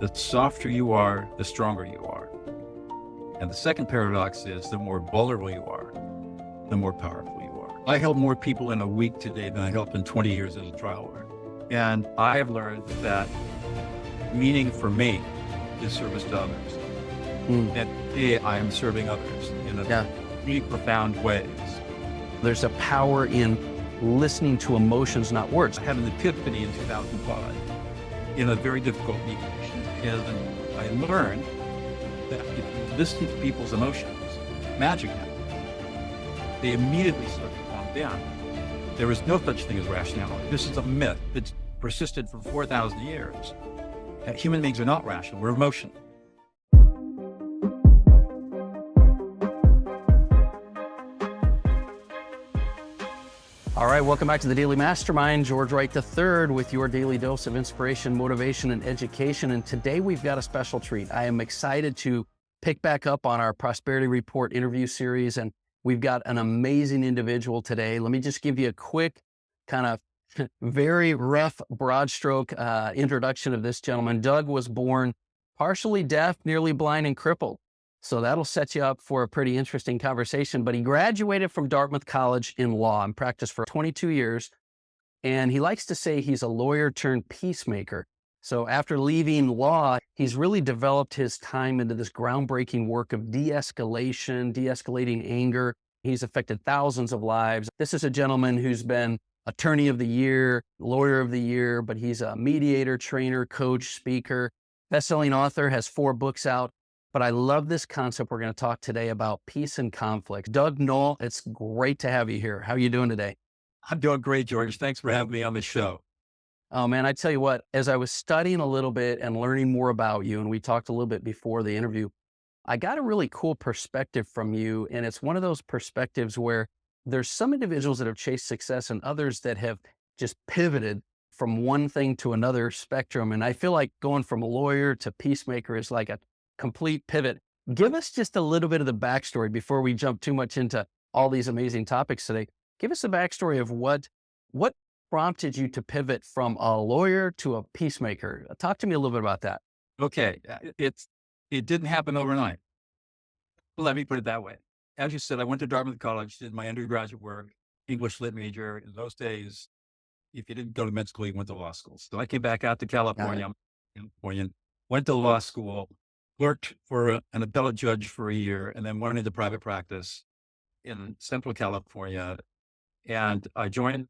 the softer you are, the stronger you are. And the second paradox is the more vulnerable you are, the more powerful you are. I help more people in a week today than I helped in 20 years as a trial lawyer. And I have learned that meaning for me is service to others. And today I am serving others in really profound ways. There's a power in listening to emotions, not words. I had an epiphany in 2005 in a very difficult mediation. And I learned that if you listen to people's emotions, magic happens. They immediately start to calm down. There is no such thing as rationality. This is a myth that's persisted for 4,000 years. Human beings are not rational, we're emotional. All right, welcome back to the Daily Mastermind. George Wright III with your daily dose of inspiration, motivation, and education. And today we've got a special treat. I am excited to pick back up on our Prosperity Report interview series, and we've got an amazing individual today. Let me just give you a quick kind of very rough, broad stroke introduction of this gentleman. Doug was born partially deaf, nearly blind, and crippled. So that'll set you up for a pretty interesting conversation. But he graduated from Dartmouth College in law and practiced for 22 years. And he likes to say he's a lawyer turned peacemaker. So after leaving law, he's really developed his time into this groundbreaking work of de-escalation, de-escalating anger. He's affected thousands of lives. This is a gentleman who's been attorney of the year, lawyer of the year, but he's a mediator, trainer, coach, speaker, best-selling author, has 4 books out. But I love this concept we're going to talk today about peace and conflict. Doug Noel, it's great to have you here. How are you doing today? I'm doing great, George. Thanks for having me on the show. Oh man, I tell you what, as I was studying a little bit and learning more about you, and we talked a little bit before the interview, I got a really cool perspective from you. And it's one of those perspectives where there's some individuals that have chased success and others that have just pivoted from one thing to another spectrum. And I feel like going from a lawyer to peacemaker is like a complete pivot. Give us just a little bit of the backstory before we jump too much into all these amazing topics today. Give us a backstory of what prompted you to pivot from a lawyer to a peacemaker. Talk to me a little bit about that. Okay. It didn't happen overnight. Let me put it that way. As you said, I went to Dartmouth College, did my undergraduate work, English lit major. In those days, if you didn't go to med school, you went to law school. So I came back out to California, went to law school, worked for an appellate judge for a year, and then went into private practice in Central California. And I joined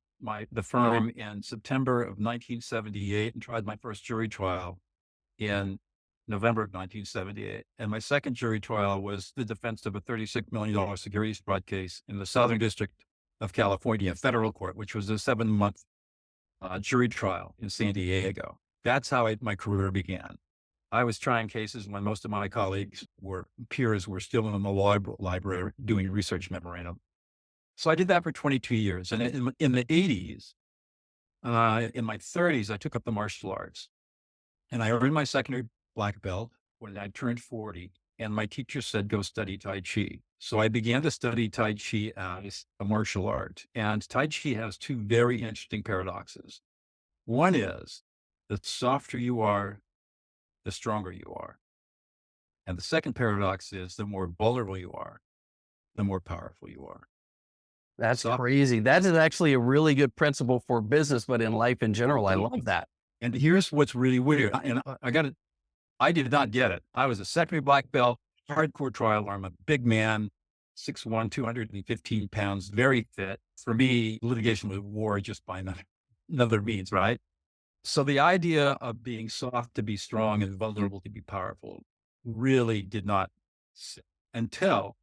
the firm in September of 1978 and tried my first jury trial in November of 1978. And my second jury trial was the defense of a $36 million securities fraud case in the Southern District of California federal court, which was a 7-month jury trial in San Diego. That's how my career began. I was trying cases when most of my peers were still in the law library doing research memorandum. So I did that for 22 years. And in the 80s, in my 30s, I took up the martial arts. And I earned my secondary black belt when I turned 40. And my teacher said, go study Tai Chi. So I began to study Tai Chi as a martial art. And Tai Chi has 2 very interesting paradoxes. One is the softer you are, the stronger you are. And the second paradox is the more vulnerable you are, the more powerful you are. That's crazy. That is actually a really good principle for business, but in life in general. I love that. And here's what's really weird. And I did not get it. I was a secondary black belt, hardcore trial lawyer. I'm a big man, 6'1", 215 pounds, very fit. For me, litigation was war just by another means, right? So the idea of being soft to be strong and vulnerable to be powerful really did not sit until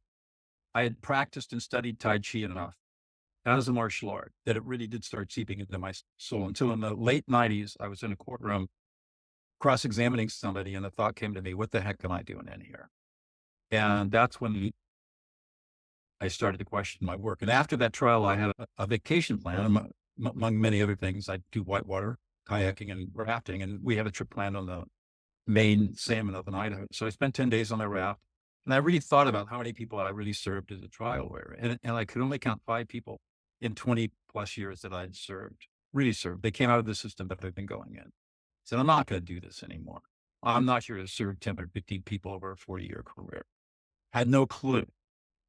I had practiced and studied Tai Chi enough as a martial art that it really did start seeping into my soul. Until in the late 90s, I was in a courtroom cross-examining somebody and the thought came to me, what the heck am I doing in here? And that's when I started to question my work. And after that trial, I had a vacation plan. Among many other things, I do whitewater kayaking and rafting, and we had a trip planned on the main salmon of Idaho. So I spent 10 days on the raft, and I really thought about how many people I really served as a trial lawyer. And I could only count 5 people in 20 plus years that I'd really served. They came out of the system that they've been going in. I said, I'm not going to do this anymore. I'm not here to serve 10 or 15 people over a 40-year career. Had no clue.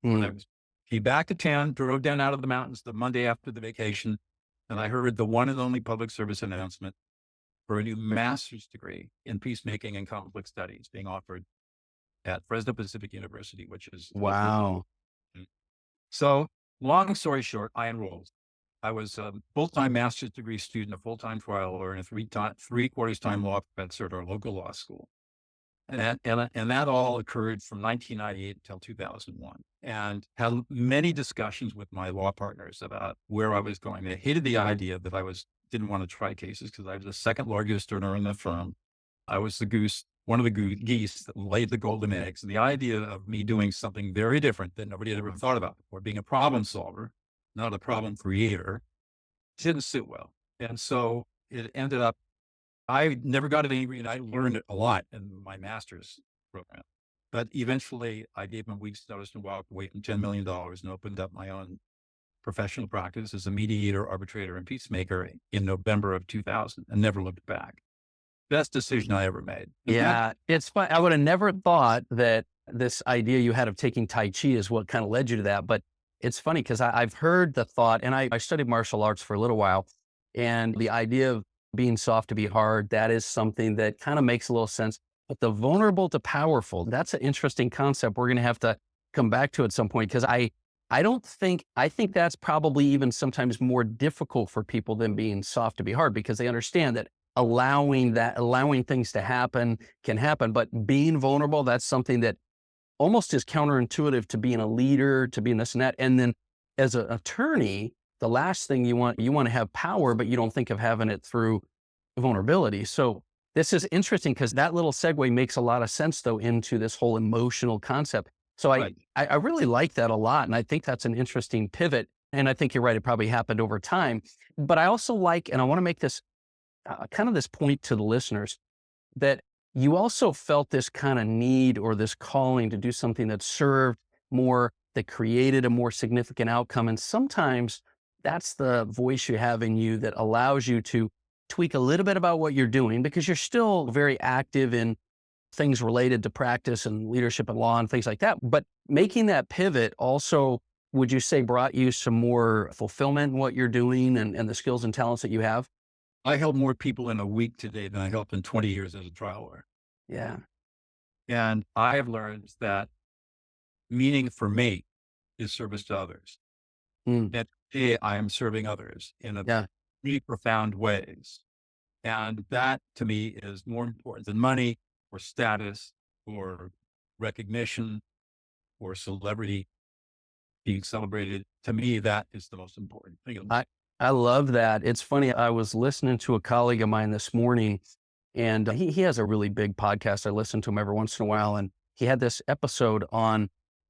When I Mm. was came back to town, drove down out of the mountains the Monday after the vacation, and I heard the one and only public service announcement for a new master's degree in peacemaking and conflict studies being offered at Fresno Pacific University, which is located. Wow. So, long story short, I enrolled. I was a full-time master's degree student, a full-time trial lawyer, and a three-quarters time law professor at our local law school. And that all occurred from 1998 until 2001, and had many discussions with my law partners about where I was going. They hated the idea that didn't want to try cases because I was the second largest earner in the firm. I was the goose, one of the geese that laid the golden eggs. And the idea of me doing something very different that nobody had ever thought about before, being a problem solver, not a problem creator, didn't sit well. And so it ended up, I never got it angry, and I learned a lot in my master's program. But eventually I gave them a week's notice and walked away from $10 million and opened up my own professional practice as a mediator, arbitrator, and peacemaker in November of 2000, and never looked back. Best decision I ever made. Yeah, it's fun. I would have never thought that this idea you had of taking Tai Chi is what kind of led you to that. But it's funny because I've heard the thought, and I studied martial arts for a little while, and the idea of being soft to be hard, that is something that kind of makes a little sense. But the vulnerable to powerful, that's an interesting concept. We're going to have to come back to at some point because I don't think, I think that's probably even sometimes more difficult for people than being soft to be hard because they understand that allowing things to happen can happen, but being vulnerable, that's something that almost is counterintuitive to being a leader, to being this and that. And then as an attorney, the last thing you want to have power, but you don't think of having it through vulnerability. So this is interesting because that little segue makes a lot of sense though into this whole emotional concept. So Right. I really like that a lot. And I think that's an interesting pivot. And I think you're right. It probably happened over time, but I also like, and I want to make this kind of this point to the listeners that you also felt this kind of need or this calling to do something that served more, that created a more significant outcome. And sometimes that's the voice you have in you that allows you to tweak a little bit about what you're doing because you're still very active in things related to practice and leadership and law and things like that. But making that pivot also, would you say, brought you some more fulfillment in what you're doing and the skills and talents that you have? I help more people in a week today than I helped in 20 years as a trial lawyer. Yeah. And I have learned that meaning for me is service to others. Mm, And today I am serving others in a yeah. really profound ways. And that to me is more important than money or status or recognition or celebrity being celebrated. To me, that is the most important thing. I I love that. It's funny. I was listening to a colleague of mine this morning, and he has a really big podcast. I listen to him every once in a while, and he had this episode on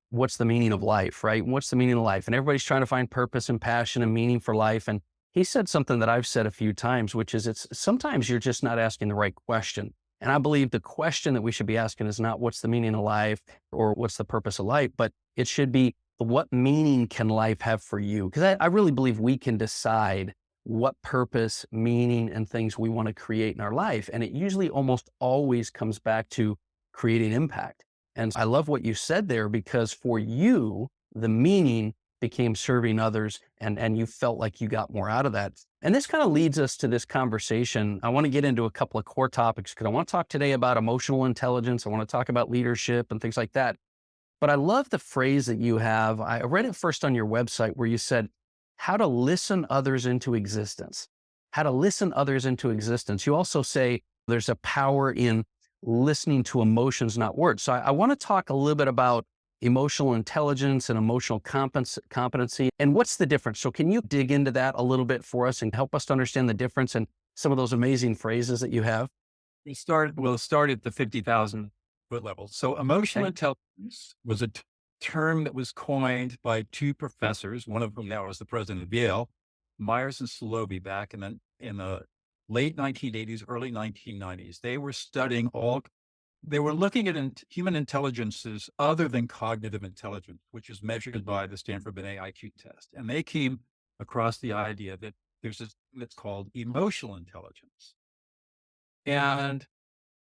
what's the meaning of life, right? What's the meaning of life? And everybody's trying to find purpose and passion and meaning for life. And he said something that I've said a few times, which is it's sometimes you're just not asking the right question. And I believe the question that we should be asking is not what's the meaning of life or what's the purpose of life, but it should be what meaning can life have for you? Because I really believe we can decide what purpose, meaning, and things we want to create in our life. And it usually almost always comes back to creating impact. And I love what you said there because for you, the meaning became serving others and you felt like you got more out of that. And this kind of leads us to this conversation. I want to get into a couple of core topics because I want to talk today about emotional intelligence. I want to talk about leadership and things like that. But I love the phrase that you have. I read it first on your website where you said, how to listen others into existence. How to listen others into existence. You also say there's a power in listening to emotions, not words. So I want to talk a little bit about emotional intelligence and emotional competency. And what's the difference? So can you dig into that a little bit for us and help us to understand the difference and some of those amazing phrases that you have? We'll start at the 50,000-foot level. So emotional Okay. intelligence was a term that was coined by two professors, one of whom now is the president of Yale, Myers and Salovey, back in the late 1980s, early 1990s. They were looking at human intelligences other than cognitive intelligence, which is measured by the Stanford Binet IQ test. And they came across the idea that there's this thing that's called emotional intelligence. And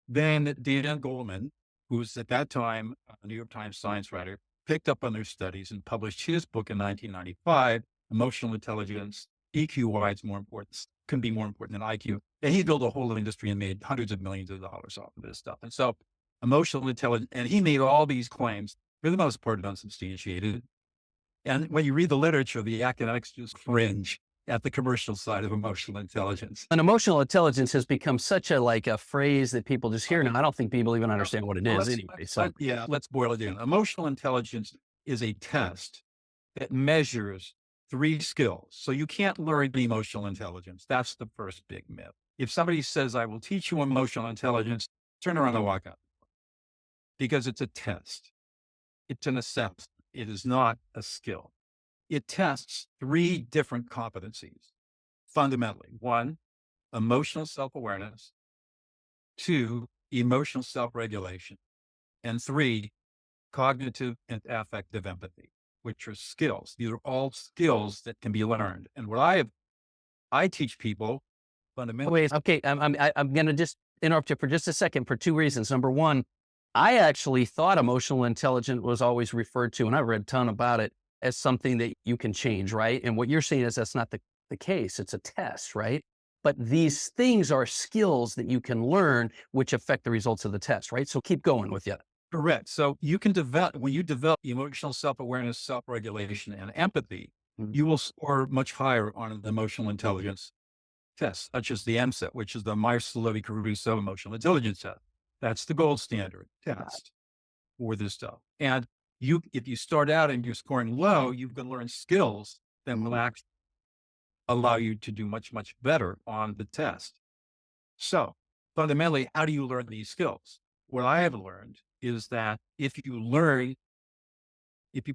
Then Dan Goleman, who was at that time a New York Times science writer, picked up on their studies and published his book in 1995, Emotional Intelligence, EQ-why it's more important, can be more important than IQ. And he built a whole industry and made hundreds of millions of dollars off of this stuff. And so emotional intelligence, and he made all these claims, for the most part, unsubstantiated. And when you read the literature, the academics just cringe at the commercial side of emotional intelligence. And emotional intelligence has become such a like a phrase that people just hear now. I don't think people even understand what it is anyway. So Let's boil it down. Emotional intelligence is a test that measures three skills. So you can't learn the emotional intelligence. That's the first big myth. If somebody says, I will teach you emotional intelligence, turn around and walk out, because it's a test. It's an assessment. It is not a skill. It tests three different competencies fundamentally. One, emotional self-awareness. Two, emotional self-regulation. And three, cognitive and affective empathy, which are skills. These are all skills that can be learned. And what I teach people fundamentally. wait, okay, I'm going to just interrupt you for just a second for two reasons. Number one, I actually thought emotional intelligence was always referred to, and I've read a ton about it, as something that you can change, right? And what you're saying is that's not the case. It's a test, right? But these things are skills that you can learn, which affect the results of the test, right? So keep going with you. Correct. So you can develop, when you develop emotional self-awareness, self-regulation, and empathy, you will score much higher on an emotional intelligence test, such as the MSET, which is the Myers-Lewy-Caruso emotional intelligence test. That's the gold standard test for this stuff. And if you start out and you're scoring low, you can learn skills that will actually allow you to do much, much better on the test. So fundamentally, how do you learn these skills? What I have learned is that if you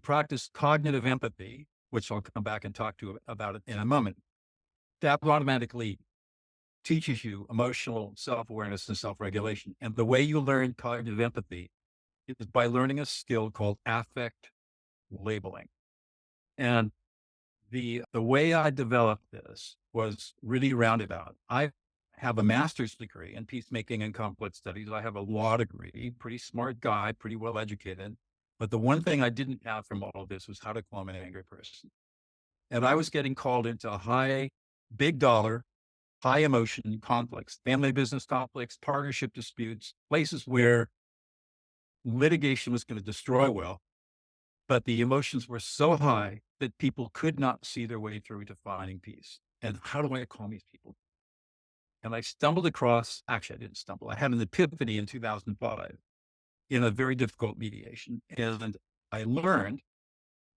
practice cognitive empathy, which I'll come back and talk to about it in a moment, that automatically teaches you emotional self-awareness and self-regulation. And the way you learn cognitive empathy is by learning a skill called affect labeling. And the way I developed this was really roundabout. I have a master's degree in peacemaking and conflict studies. I have a law degree, pretty smart guy, pretty well educated. But the one thing I didn't have from all of this was how to calm an angry person. And I was getting called into big dollar, high emotion conflicts, family business conflicts, partnership disputes, places where litigation was going to destroy well, but the emotions were so high that people could not see their way through to finding peace. And how do I calm these people? And I stumbled across, actually, I didn't stumble. I had an epiphany in 2005 in a very difficult mediation. And I learned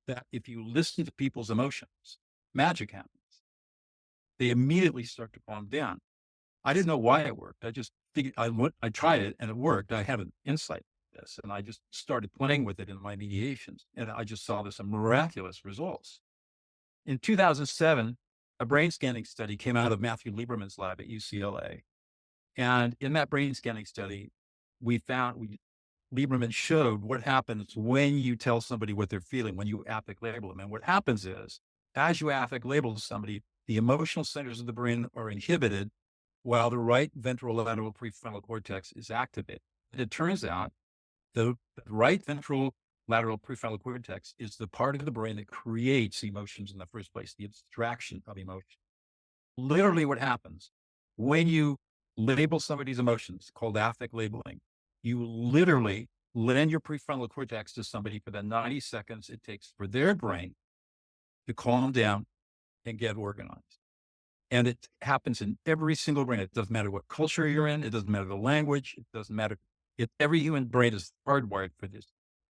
that if you listen to people's emotions, magic happens. They immediately start to calm down. I didn't know why it worked. I just figured I tried it and it worked. I had an insight into this and I just started playing with it in my mediations. And I just saw this miraculous results. In 2007, a brain scanning study came out of Matthew Lieberman's lab at UCLA. And in that brain scanning study, Lieberman showed what happens when you tell somebody what they're feeling, when you affect label them. And what happens is, as you affect label somebody, the emotional centers of the brain are inhibited while the right ventrolateral prefrontal cortex is activated. And it turns out the right ventral lateral prefrontal cortex is the part of the brain that creates emotions in the first place, the abstraction of emotion. Literally what happens when you label somebody's emotions, called affect labeling, you literally lend your prefrontal cortex to somebody for the 90 seconds it takes for their brain to calm down and get organized. And it happens in every single brain. It doesn't matter what culture you're in. It doesn't matter the language. It doesn't matter. Every human brain is hardwired for this.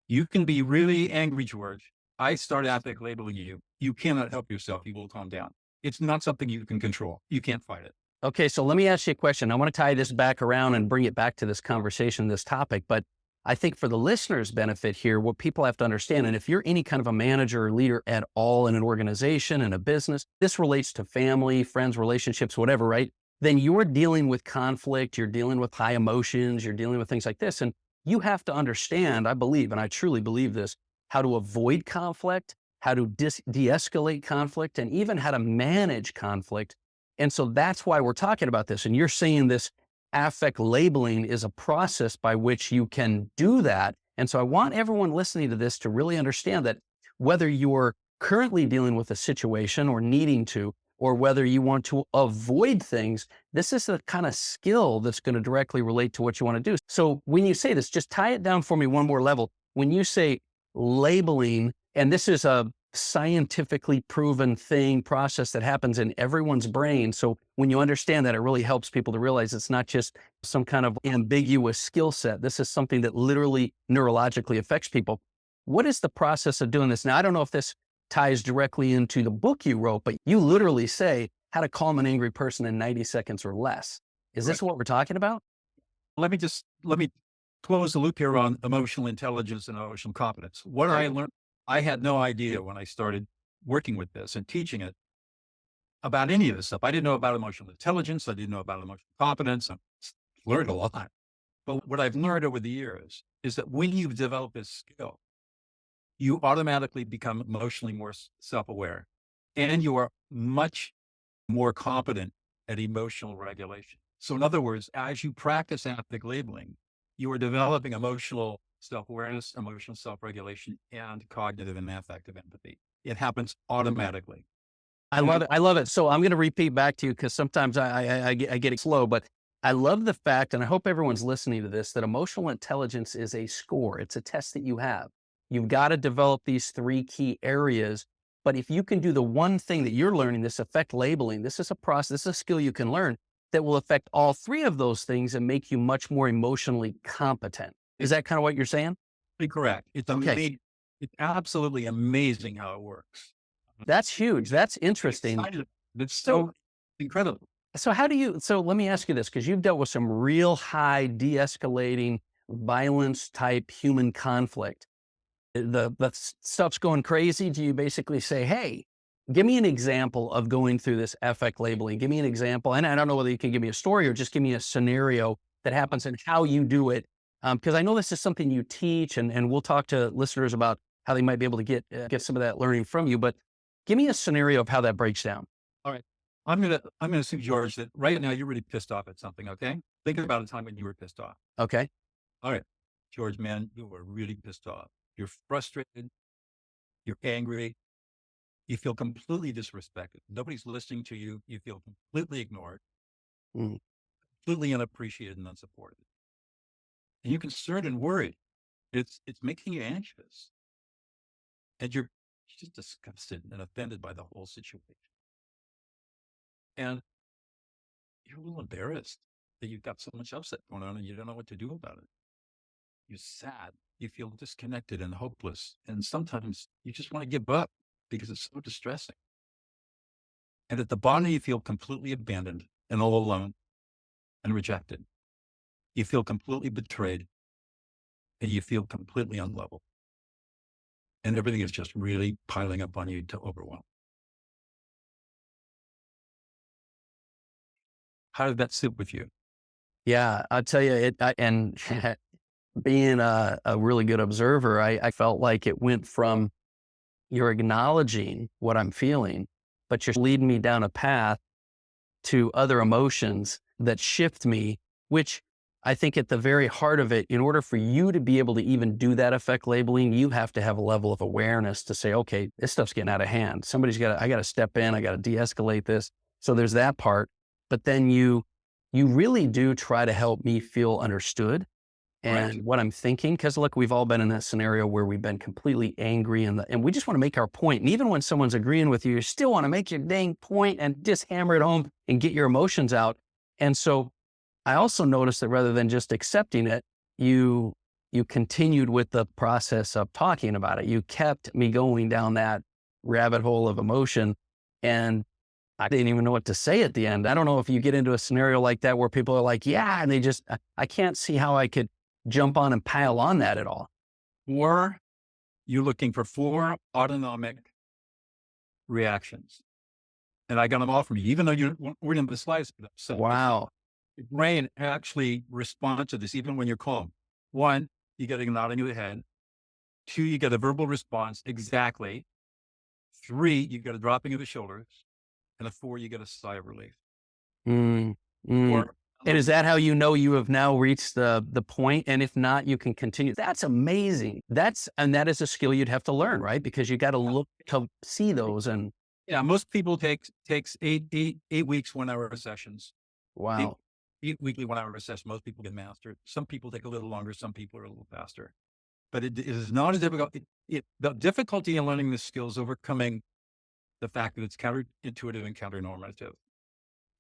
You can be really angry, George. I start affect labeling you. You cannot help yourself. You will calm down. It's not something you can control. You can't fight it. Okay, so let me ask you a question. I want to tie this back around and bring it back to this conversation, this topic. But I think for the listeners' benefit here, what people have to understand, and if you're any kind of a manager or leader at all in an organization, in a business, this relates to family, friends, relationships, whatever, right? Then you're dealing with conflict, you're dealing with high emotions, you're dealing with things like this. And you have to understand, I believe, and I truly believe this, how to avoid conflict, how to de-escalate conflict, and even how to manage conflict. And so that's why we're talking about this. And you're saying this affect labeling is a process by which you can do that. And so I want everyone listening to this to really understand that whether you're currently dealing with a situation or needing to, or whether you want to avoid things, this is the kind of skill that's going to directly relate to what you want to do. So when you say this, just tie it down for me one more level. When you say labeling, and this is a scientifically proven process that happens in everyone's brain. So when you understand that, it really helps people to realize it's not just some kind of ambiguous skill set. This is something that literally neurologically affects people. What is the process of doing this? Now, I don't know if this ties directly into the book you wrote, but you literally say how to calm an angry person in 90 seconds or less. Is this what we're talking about? Let me close the loop here on emotional intelligence and emotional competence. What I learned, I had no idea when I started working with this and teaching it about any of this stuff. I didn't know about emotional intelligence. I didn't know about emotional competence. I learned a lot. But what I've learned over the years is that when you've developed this skill, you automatically become emotionally more self-aware, and you are much more competent at emotional regulation. So in other words, as you practice affect labeling, you are developing emotional self-awareness, emotional self-regulation, and cognitive and affective empathy. It happens automatically. I love it. I love it. So I'm going to repeat back to you because sometimes I get it slow, but I love the fact, and I hope everyone's listening to this, that emotional intelligence is a score. It's a test that you have. You've got to develop these three key areas. But if you can do the one thing that you're learning, this affect labeling, this is a process, this is a skill you can learn that will affect all three of those things and make you much more emotionally competent. Is that kind of what you're saying? Correct. It's amazing. It's absolutely amazing how it works. That's huge. That's interesting. It's so incredible. So so let me ask you this, because you've dealt with some real high de-escalating violence type human conflict. The stuff's going crazy. Do you basically say, hey, give me an example of going through this affect labeling? Give me an example. And I don't know whether you can give me a story or just give me a scenario that happens and how you do it. Because I know this is something you teach, and we'll talk to listeners about how they might be able to get some of that learning from you. But give me a scenario of how that breaks down. All right. I'm gonna assume, George, that right now you're really pissed off at something. Okay. Think about a time when you were pissed off. Okay. All right. George, man, you were really pissed off. You're frustrated. You're angry. You feel completely disrespected. Nobody's listening to you. You feel completely ignored, Mm. completely unappreciated and unsupported. And you're concerned and worried. It's making you anxious. And you're just disgusted and offended by the whole situation. And you're a little embarrassed that you've got so much upset going on and you don't know what to do about it. You're sad. You feel disconnected and hopeless. And sometimes you just want to give up because it's so distressing. And at the bottom, you feel completely abandoned and all alone and rejected. You feel completely betrayed and you feel completely unlovable. And everything is just really piling up on you to overwhelm. How did that sit with you? Yeah, I'll tell you and being a really good observer, I felt like it went from you're acknowledging what I'm feeling, but you're leading me down a path to other emotions that shift me, which I think at the very heart of it, in order for you to be able to even do that affect labeling, you have to have a level of awareness to say, okay, this stuff's getting out of hand. I got to step in. I got to de-escalate this. So there's that part. But then you really do try to help me feel understood and what I'm thinking. Cause look, we've all been in that scenario where we've been completely angry and we just want to make our point. And even when someone's agreeing with you, you still want to make your dang point and just hammer it home and get your emotions out. And so I also noticed that rather than just accepting it, you continued with the process of talking about it. You kept me going down that rabbit hole of emotion, and I didn't even know what to say at the end. I don't know if you get into a scenario like that where people are like, yeah, and I can't see how I could jump on and pile on that at all. Or you're looking for 4 autonomic reactions. And I got them all from you, even though you weren't in the slightest bit upset. Wow. The brain actually responds to this even when you're calm. 1, you get a nodding of the head. 2, you get a verbal response. Exactly. 3, you get a dropping of the shoulders. And a 4, you get a sigh of relief. Mm, mm. Or And is that how you know you have now reached the point? And if not, you can continue. That's amazing. And that is a skill you'd have to learn, right? Because you got to look to see those. And Yeah, most people takes 8 weeks, 1 hour sessions. Eight, wow. eight weekly 1 hour sessions. Most people get mastered. Some people take a little longer. Some people are a little faster. But it is not as difficult. The difficulty in learning this skill is overcoming the fact that it's counterintuitive and counternormative,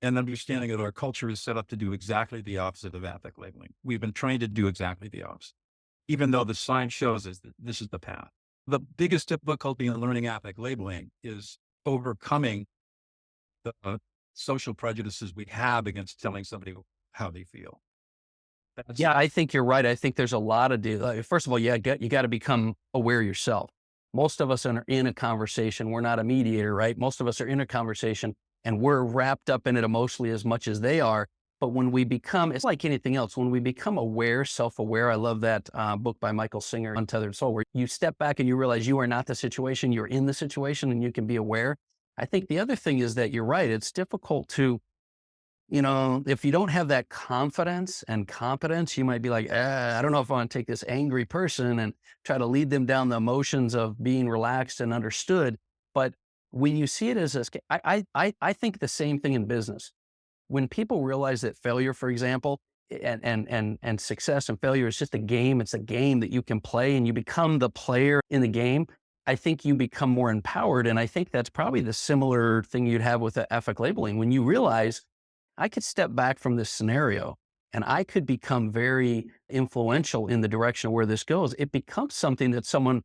and understanding that our culture is set up to do exactly the opposite of affect labeling. We've been trained to do exactly the opposite, even though the science shows us that this is the path. The biggest difficulty in learning affect labeling is overcoming the social prejudices we have against telling somebody how they feel. Yeah, I think you're right. I think there's a lot of first of all, you got to become aware yourself. Most of us are in a conversation. We're not a mediator, right? Most of us are in a conversation and we're wrapped up in it emotionally as much as they are. But when we become, it's like anything else, when we become aware, self-aware, I love that book by Michael Singer, Untethered Soul, where you step back and you realize you are not the situation, you're in the situation and you can be aware. I think the other thing is that you're right. It's difficult to, if you don't have that confidence and competence, you might be like, I don't know if I want to take this angry person and try to lead them down the emotions of being relaxed and understood. But when you see it as I think the same thing in business. When people realize that failure, for example, and success and failure is just a game, it's a game that you can play and you become the player in the game. I think you become more empowered. And I think that's probably the similar thing you'd have with the affect labeling. When you realize I could step back from this scenario and I could become very influential in the direction of where this goes. It becomes something that someone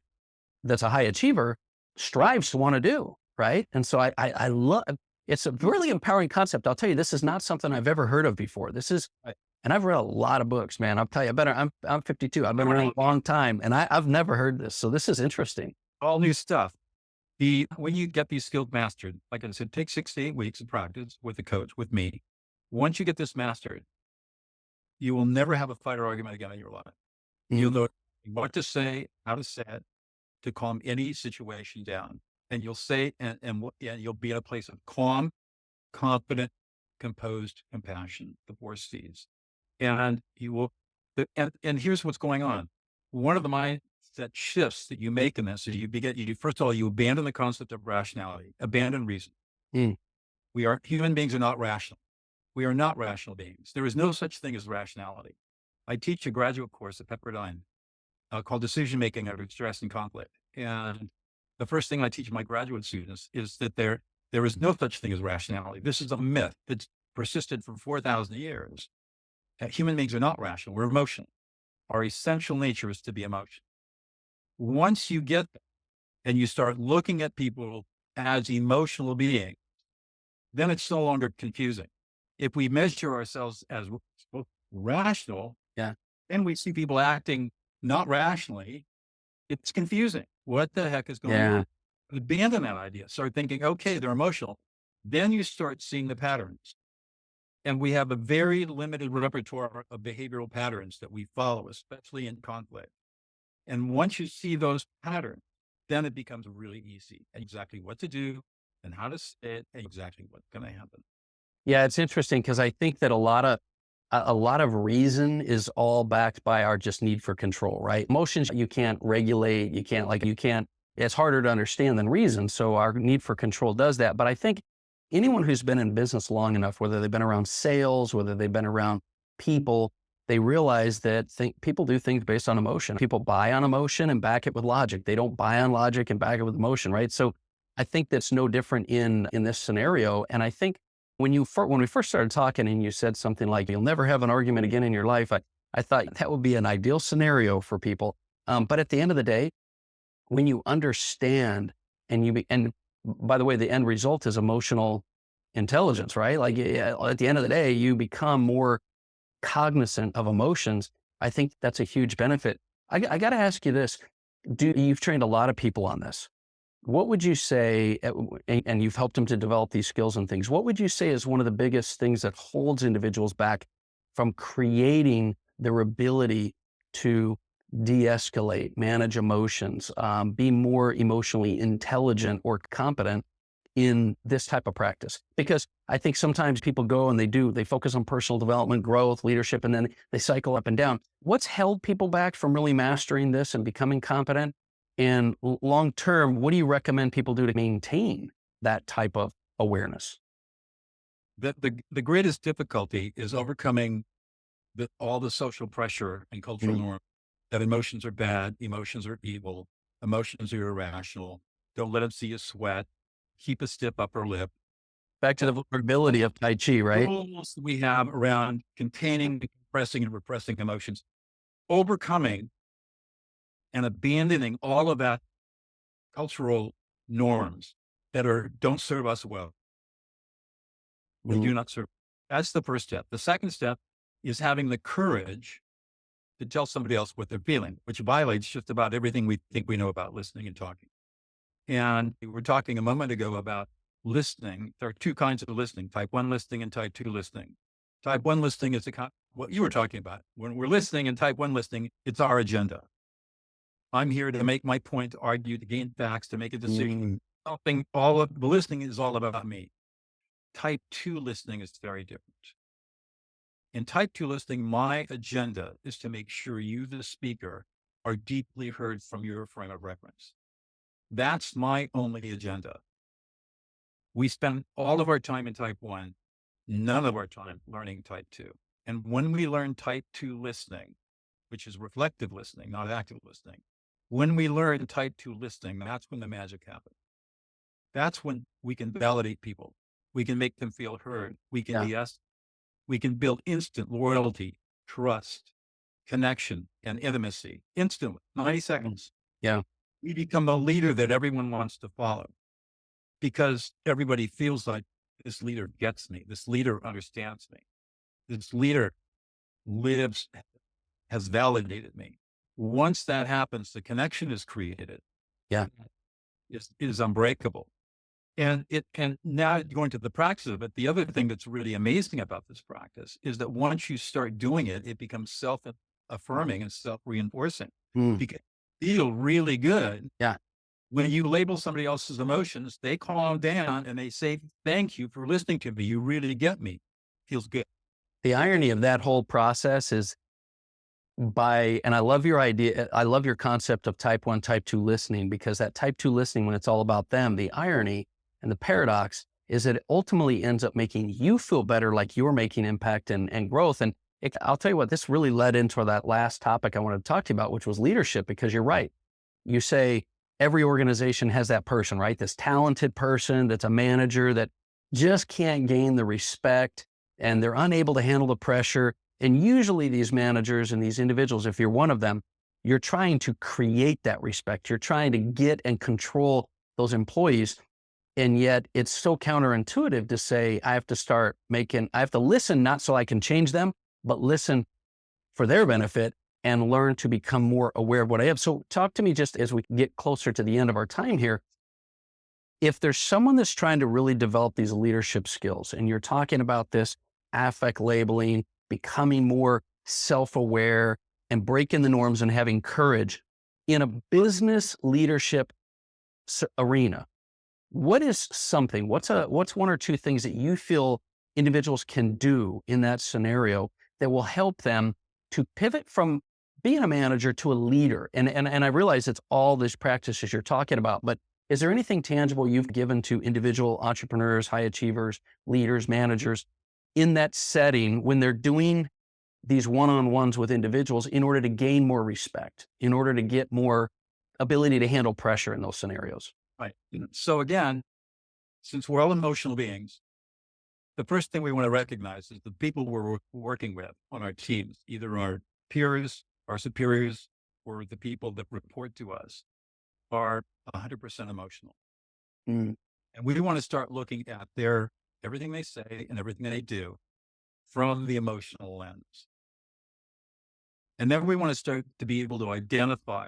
that's a high achiever strives to want to do. Right. And so I love, it's a really empowering concept. I'll tell you, this is not something I've ever heard of before. And I've read a lot of books, man. I'll tell you, I'm 52. I've been around a long time and I've never heard this. So this is interesting. All new stuff. When you get these skills mastered, like I said, take 6 to 8 weeks of practice with a coach, with me. Once you get this mastered, you will never have a fight or argument again in your life. You'll know what to say, how to say it, to calm any situation down. And you'll say, and you'll be in a place of calm, confident, composed compassion, the 4 C's. And you will, and here's what's going on. One of the mindset shifts that you make in this is first of all, you abandon the concept of rationality, abandon reason. Human beings are not rational. We are not rational beings. There is no such thing as rationality. I teach a graduate course at Pepperdine called Decision-Making Under Stress and Conflict. And the first thing I teach my graduate students is that there is no such thing as rationality. This is a myth that's persisted for 4,000 years. Human beings are not rational. We're emotional. Our essential nature is to be emotional. Once you get that and you start looking at people as emotional beings, then it's no longer confusing. If we measure ourselves as rational, and we see people acting not rationally, it's confusing. What the heck is going on? Abandon that idea. Start thinking, okay, they're emotional. Then you start seeing the patterns. And we have a very limited repertoire of behavioral patterns that we follow, especially in conflict. And once you see those patterns, then it becomes really easy, exactly what to do and how to say it and exactly what's going to happen. Yeah, it's interesting because I think that a lot of reason is all backed by our just need for control, right? Emotions you can't regulate, it's harder to understand than reason. So our need for control does that. But I think anyone who's been in business long enough, whether they've been around sales, whether they've been around people, they realize that people do things based on emotion. People buy on emotion and back it with logic. They don't buy on logic and back it with emotion, right? So I think that's no different in this scenario. And I think when we first started talking and you said something like, you'll never have an argument again in your life, I thought that would be an ideal scenario for people. But at the end of the day, when you understand and by the way, the end result is emotional intelligence, right? Like at the end of the day, you become more cognizant of emotions. I think that's a huge benefit. I got to ask you this. You've trained a lot of people on this. What would you say, and you've helped them to develop these skills and things, what would you say is one of the biggest things that holds individuals back from creating their ability to de-escalate, manage emotions, be more emotionally intelligent or competent in this type of practice? Because I think sometimes people go and they focus on personal development, growth, leadership, and then they cycle up and down. What's held people back from really mastering this and becoming competent? And long term, what do you recommend people do to maintain that type of awareness? The greatest difficulty is overcoming all the social pressure and cultural Mhm. norm that emotions are bad, emotions are evil, emotions are irrational. Don't let them see you sweat. Keep a stiff upper lip. Back to the vulnerability of Tai Chi, right? Rules we have around containing, compressing, and repressing emotions, overcoming and abandoning all of that cultural norms that don't serve us well. They Mhm. do not serve. That's the first step. The second step is having the courage to tell somebody else what they're feeling, which violates just about everything we think we know about listening and talking. And we were talking a moment ago about listening. There are two kinds of listening, type 1 listening and type 2 listening. Type 1 listening is what you were talking about. When we're listening in type 1 listening, it's our agenda. I'm here to make my point, to argue, to gain facts, to make a decision. Mm. Something, all of the listening is all about me. Type 2 listening is very different. In type 2 listening, my agenda is to make sure you, the speaker, are deeply heard from your frame of reference. That's my only agenda. We spend all of our time in type 1, none of our time learning type 2. And when we learn type 2 listening, which is reflective listening, not active listening, when we learn type 2 listening, that's when the magic happens. That's when we can validate people. We can make them feel heard. We can Yeah. we can build instant loyalty, trust, connection, and intimacy instantly, 90 seconds. Yeah. We become a leader that everyone wants to follow because everybody feels like this leader gets me. This leader understands me. This leader lives, has validated me. Once that happens, the connection is created. Yeah. Is unbreakable. And now going to the practice of it, the other thing that's really amazing about this practice is that once you start doing it, it becomes self-affirming and self-reinforcing Mm. because you feel really good. Yeah. When you label somebody else's emotions, they calm down and they say, thank you for listening to me. You really get me. Feels good. The irony of that whole process is and I love your idea. I love your concept of type 1, type 2 listening, because that type 2 listening, when it's all about them, the irony and the paradox is that it ultimately ends up making you feel better, like you're making impact and growth. And I'll tell you what, this really led into that last topic I wanted to talk to you about, which was leadership, because you're right. You say every organization has that person, right? This talented person that's a manager that just can't gain the respect and they're unable to handle the pressure. And usually these managers and these individuals, if you're one of them, you're trying to create that respect. You're trying to get and control those employees. And yet it's so counterintuitive to say, I have to listen, not so I can change them, but listen for their benefit and learn to become more aware of what I have. So talk to me, just as we get closer to the end of our time here. If there's someone that's trying to really develop these leadership skills, and you're talking about this affect labeling, becoming more self-aware and breaking the norms and having courage in a business leadership arena, what's one or two things that you feel individuals can do in that scenario that will help them to pivot from being a manager to a leader? And I realize it's all these practices you're talking about, but is there anything tangible you've given to individual entrepreneurs, high achievers, leaders, managers in that setting when they're doing these one-on-ones with individuals in order to gain more respect, in order to get more ability to handle pressure in those scenarios? Right. So again, since we're all emotional beings, the first thing we want to recognize is the people we're working with on our teams, either our peers, our superiors, or the people that report to us, are 100% emotional. Mm. And we want to start looking at everything they say and everything they do from the emotional lens. And then we want to start to be able to identify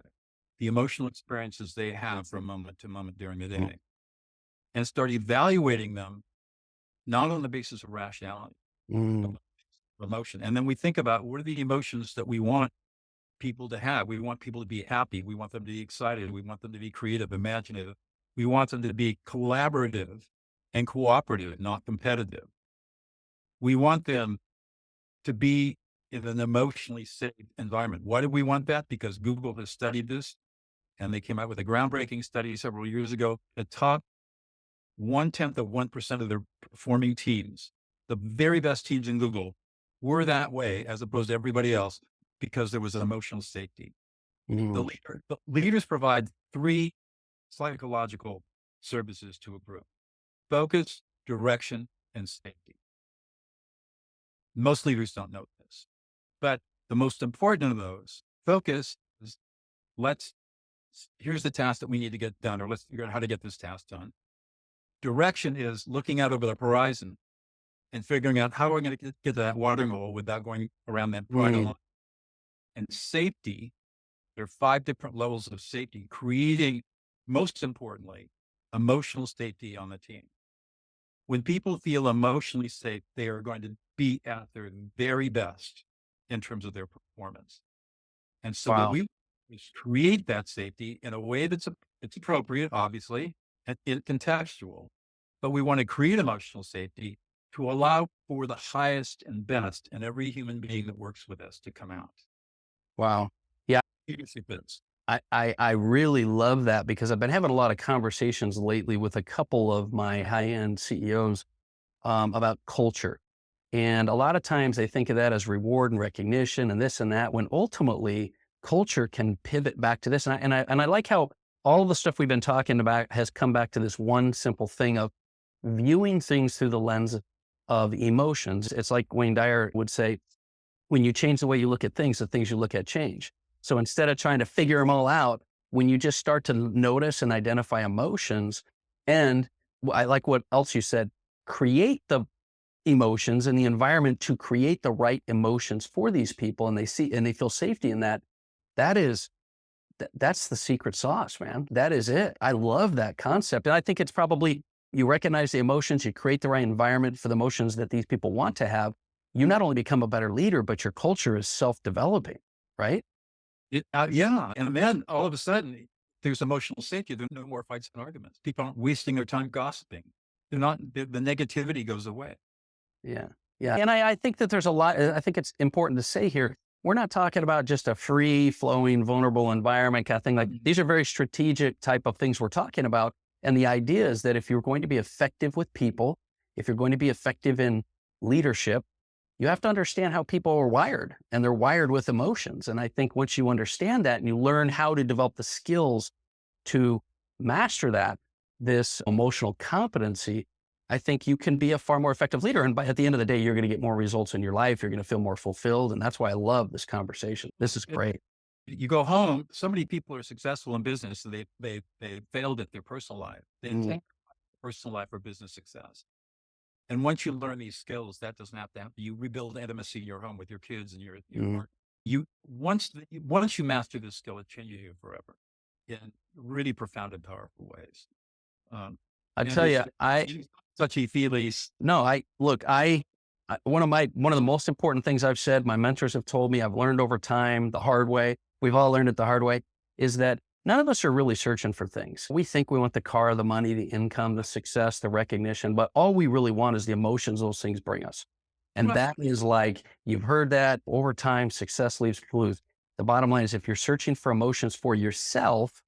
the emotional experiences they have from moment to moment during the day and start evaluating them, not on the basis of rationality, but Mm. emotion. And then we think about what are the emotions that we want people to have. We want people to be happy. We want them to be excited. We want them to be creative, imaginative. We want them to be collaborative. and cooperative, not competitive. We want them to be in an emotionally safe environment. Why do we want that? Because Google has studied this and they came out with a groundbreaking study several years ago. The top 0.1% of their performing teams, the very best teams in Google, were that way as opposed to everybody else because there was an emotional safety. Mm. The leaders provide three psychological services to a group: focus, direction, and safety. Most leaders don't know this, but the most important of those, focus, is here's the task that we need to get done, or let's figure out how to get this task done. Direction is looking out over the horizon and figuring out how we're going to get to that watering hole without going around that bridle line. And safety, there are 5 different levels of safety, creating, most importantly, emotional safety on the team. When people feel emotionally safe, they are going to be at their very best in terms of their performance. And so what Wow. we is create that safety in a way that's it's appropriate, obviously, and contextual, but we want to create emotional safety to allow for the highest and best in every human being that works with us to come out. Wow. Yeah. Leadership is. I really love that because I've been having a lot of conversations lately with a couple of my high-end CEOs about culture. And a lot of times they think of that as reward and recognition and this and that, when ultimately culture can pivot back to this. And I like how all the stuff we've been talking about has come back to this one simple thing of viewing things through the lens of emotions. It's like Wayne Dyer would say, when you change the way you look at things, the things you look at change. So instead of trying to figure them all out, when you just start to notice and identify emotions, and I like what else you said, create the emotions and the environment to create the right emotions for these people, and they see and they feel safety in that. That's the secret sauce, man. That is it. I love that concept. And I think it's probably, you recognize the emotions, you create the right environment for the emotions that these people want to have. You not only become a better leader, but your culture is self-developing, right? Yeah. And then all of a sudden, there's emotional safety. There are no more fights and arguments. People aren't wasting their time gossiping. The negativity goes away. Yeah. Yeah. And I think that there's a lot, I think it's important to say here, we're not talking about just a free flowing, vulnerable environment kind of thing. Like these are very strategic type of things we're talking about. And the idea is that if you're going to be effective with people, if you're going to be effective in leadership, you have to understand how people are wired, and they're wired with emotions. And I think once you understand that and you learn how to develop the skills to master that, this emotional competency, I think you can be a far more effective leader. And at the end of the day, you're going to get more results in your life. You're going to feel more fulfilled. And that's why I love this conversation. This is great. You go home, so many people are successful in business, so they failed at their personal life. They think personal life or business success. And once you learn these skills, that doesn't have to happen. You rebuild intimacy in your home with your kids and your partner. Once you master this skill, it changes you forever in really profound and powerful ways. I tell you, touchy feelies. No, one of the most important things I've said, my mentors have told me, I've learned over time the hard way. We've all learned it the hard way, is that none of us are really searching for things. We think we want the car, the money, the income, the success, the recognition, but all we really want is the emotions those things bring us. And that is like, you've heard that over time, success leaves clues. The bottom line is, if you're searching for emotions for yourself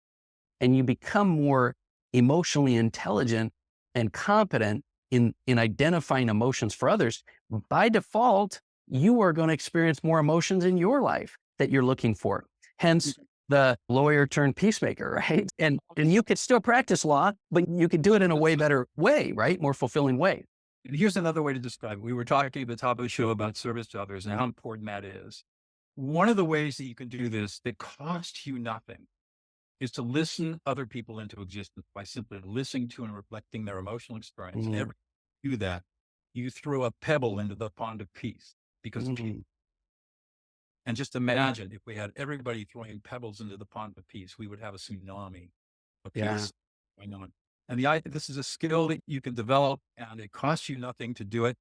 and you become more emotionally intelligent and competent in identifying emotions for others, by default, you are going to experience more emotions in your life that you're looking for. Hence the lawyer turned peacemaker, right? And you could still practice law, but you could do it in a way better way, right? More fulfilling way. And here's another way to describe it. We were talking at the top of the show about service to others and how important that is. One of the ways that you can do this that costs you nothing is to listen other people into existence by simply listening to and reflecting their emotional experience. And every time you do that, you throw a pebble into the pond of peace because and just imagine if we had everybody throwing pebbles into the pond of peace, we would have a tsunami of peace going on. And this is a skill that you can develop, and it costs you nothing to do it.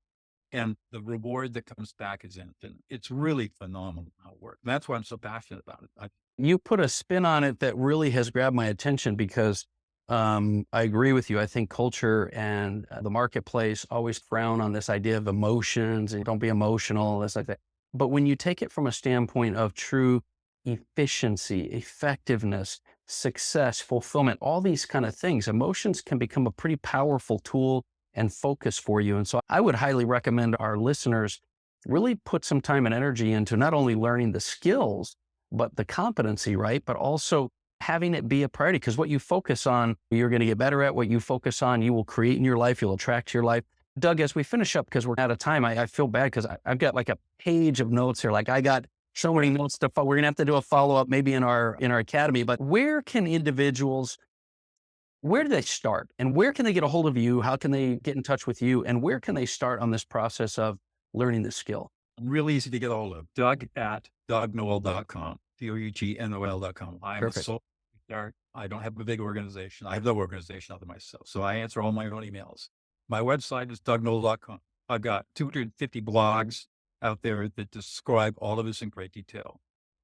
And the reward that comes back is infinite. It's really phenomenal how it works. That's why I'm so passionate about it. You put a spin on it that really has grabbed my attention, because I agree with you. I think culture and the marketplace always frown on this idea of emotions and don't be emotional, this like that. But when you take it from a standpoint of true efficiency, effectiveness, success, fulfillment, all these kind of things, emotions can become a pretty powerful tool and focus for you. And so I would highly recommend our listeners really put some time and energy into not only learning the skills, but the competency, right? But also having it be a priority, because what you focus on, you're going to get better at. What you focus on, you will create in your life, you'll attract to your life. Doug, as we finish up, because we're out of time, I feel bad because I've got like a page of notes here. Like I got so many notes to follow. We're going to have to do a follow-up maybe in our academy, but where can individuals, where do they start and where can they get a hold of you? How can they get in touch with you? And where can they start on this process of learning the skill? Really easy to get a hold of. Doug at dougnoel.com, DOUGNOL.com. I'm a Perfect. sole start. I don't have a big organization. I have no organization other than myself. So I answer all my own emails. My website is dougnoel.com. I've got 250 blogs out there that describe all of this in great detail.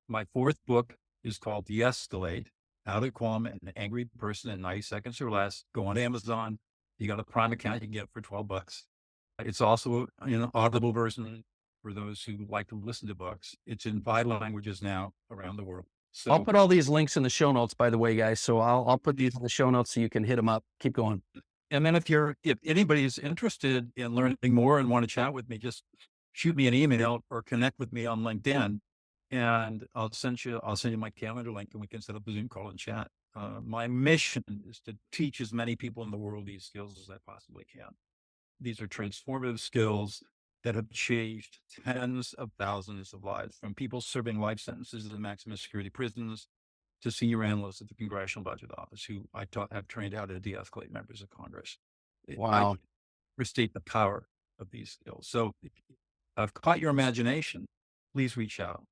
My fourth book is called De-Escalate, How to Calm an Angry Person in 90 Seconds or Less. Go on Amazon. You got a Prime account, you can get it for $12. It's also an Audible version for those who like to listen to books. It's in 5 languages now around the world. So I'll put all these links in the show notes, by the way, guys. So I'll put these in the show notes so you can hit them up. Keep going. and then if anybody's interested in learning more and want to chat with me, just shoot me an email or connect with me on LinkedIn, and I'll send you my calendar link, and we can set up a Zoom call and chat. My mission is to teach as many people in the world these skills as I possibly can. These are transformative skills that have changed tens of thousands of lives, from people serving life sentences in maximum security prisons to senior analysts at the Congressional Budget Office, who have trained how to de-escalate members of Congress. Wow. I restate the power of these skills. So if I've caught your imagination, please reach out.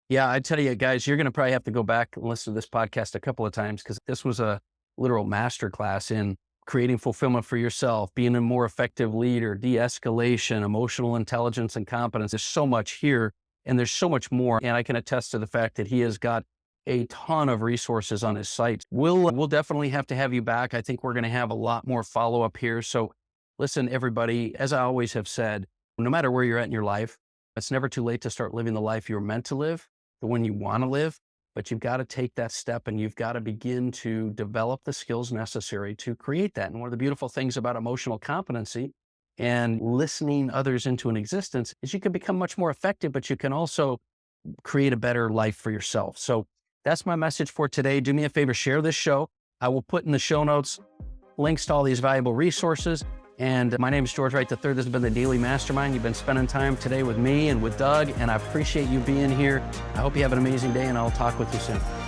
Yeah, I tell you guys, you're going to probably have to go back and listen to this podcast a couple of times, because this was a literal masterclass in creating fulfillment for yourself, being a more effective leader, de-escalation, emotional intelligence and competence. There's so much here and there's so much more. And I can attest to the fact that he has got a ton of resources on his site. We'll definitely have to have you back. I think we're going to have a lot more follow-up here. So listen, everybody, as I always have said, no matter where you're at in your life, it's never too late to start living the life you're meant to live, the one you want to live. But you've got to take that step and you've got to begin to develop the skills necessary to create that. And one of the beautiful things about emotional competency and listening others into an existence is you can become much more effective, but you can also create a better life for yourself. So that's my message for today. Do me a favor, share this show. I will put in the show notes links to all these valuable resources. And my name is George Wright III. This has been the Daily Mastermind. You've been spending time today with me and with Doug, and I appreciate you being here. I hope you have an amazing day, and I'll talk with you soon.